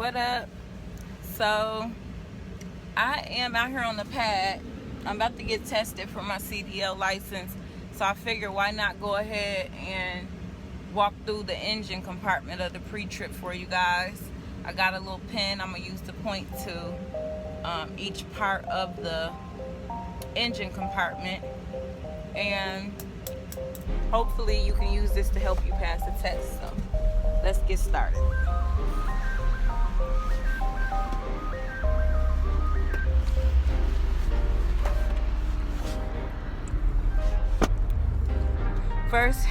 What up? So I am out here on the pad. I'm about to get tested for my CDL license, so I figured why not go ahead and walk through the engine compartment of the pre-trip for you guys. I got a little pen I'm gonna use to point to each part of the engine compartment, and hopefully you can use this to help you pass the test. So let's get started. First,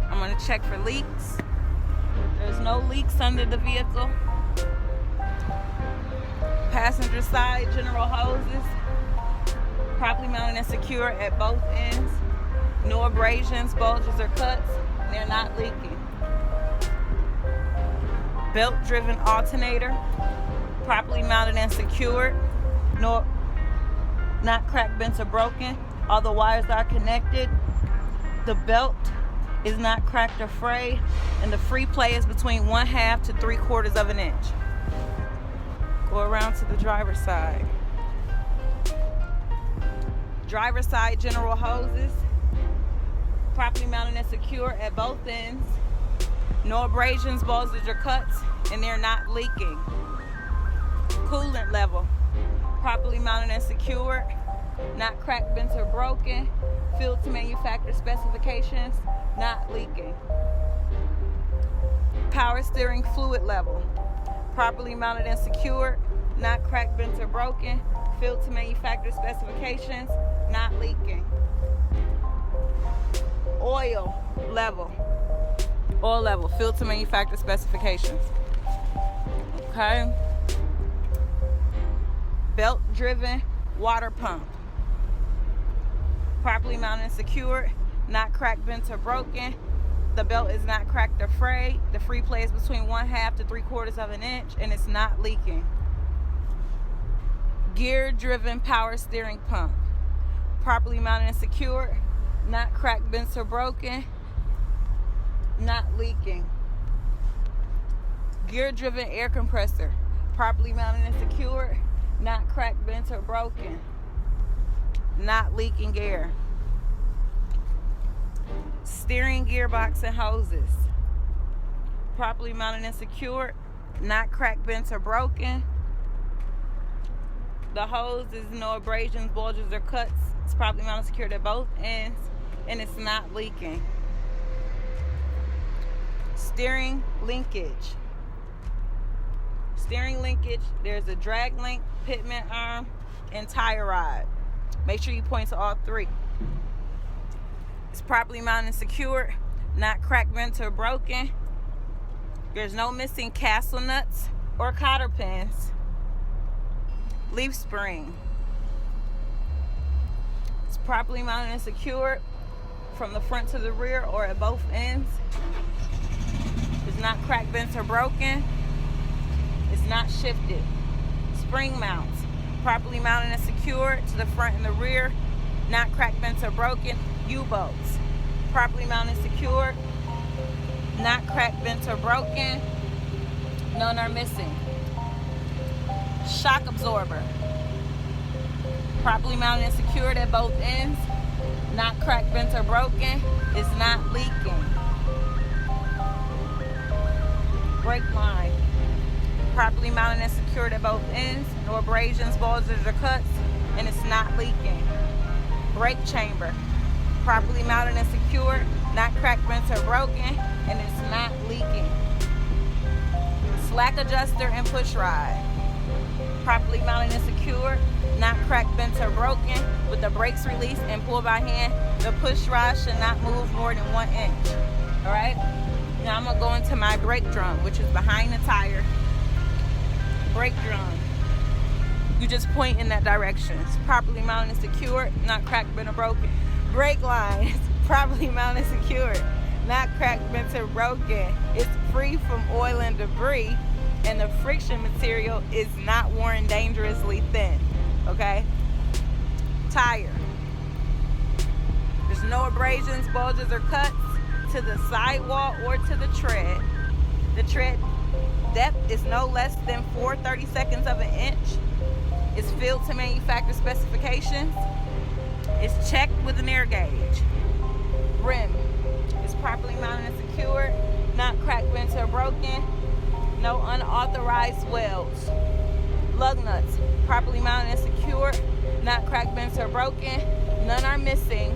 I'm going to check for leaks. There's no leaks under the vehicle. Passenger side general hoses, properly mounted and secure at both ends. No abrasions, bulges, or cuts. They're not leaking. Belt-driven alternator, properly mounted and secured. No, not cracked, bent, or broken. All the wires are connected. The belt is not cracked or frayed, and the free play is between 1/2 to 3/4 of an inch. Go around to the driver's side. Driver's side general hoses, properly mounted and secure at both ends. No abrasions, bulges, or cuts, and they're not leaking. Coolant level, properly mounted and secured, not cracked, bent, or broken. Filled to manufacturer specifications, not leaking. Power steering fluid level, properly mounted and secured, not cracked, bent, or broken. Filled to manufacturer specifications, not leaking. Oil level, filled to manufacturer specifications. Okay. Belt driven water pump, properly mounted and secured, not cracked, bent, or broken. The belt is not cracked or frayed. The free play is between 1/2 to 3/4 of an inch, and it's not leaking. Gear driven power steering pump, properly mounted and secured, not cracked, bent, or broken, not leaking. Gear driven air compressor, properly mounted and secured, not cracked, bent, or broken, not leaking air. Steering gearbox and hoses, properly mounted and secured, not cracked, bent, or broken. The hose is no abrasions, bulges, or cuts. It's properly mounted and secured at both ends, and it's not leaking. Steering linkage. Steering linkage, there's a drag link, pitman arm, and tire rod. Make sure you point to all three. It's properly mounted and secured, not cracked, bent, or broken. There's no missing castle nuts or cotter pins. Leaf spring. It's properly mounted and secured from the front to the rear or at both ends. It's not cracked, bent, or broken. It's not shifted. Spring mounts, properly mounted and secured to the front and the rear, not cracked, bent, or broken. U-bolts, properly mounted and secured, not cracked, bent, or broken. None are missing. Shock absorber, properly mounted and secured at both ends, not cracked, bent, or broken. It's not leaking. Brake line, properly mounted and secured at both ends, no abrasions, bulges, or cuts, and it's not leaking. Brake chamber, properly mounted and secured, not cracked, bent, or broken, and it's not leaking. Slack adjuster and push rod, properly mounted and secured, not cracked, bent, or broken. With the brakes released and pulled by hand, the push rod should not move more than 1 inch. All right? Now I'm gonna go into my brake drum, which is behind the tire. Brake drum. You just point in that direction. It's properly mounted and secured, not cracked, bent, or broken. Brake line is properly mounted and secured, not cracked, bent, or broken. It's free from oil and debris, and the friction material is not worn dangerously thin. Okay? Tire. There's no abrasions, bulges, or cuts to the sidewall or to the tread. The tread Depth is no less than 4/32 of an inch. It's filled to manufacturer specifications. It's checked with an air gauge. Rim is properly mounted and secured, not cracked, bent, or broken. No unauthorized welds. Lug nuts, properly mounted and secured, not cracked, bent, or broken. None are missing.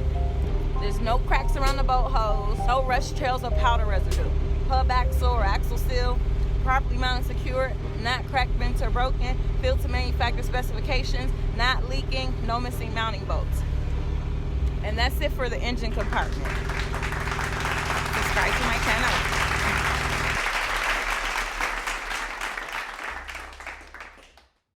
There's no cracks around the bolt hose. No rust trails or powder residue. Hub axle or axle seal, properly mounted and secured, not cracked, bent, or broken. Filled to manufacturer specifications, not leaking, no missing mounting bolts. And that's it for the engine compartment. Subscribe to my channel.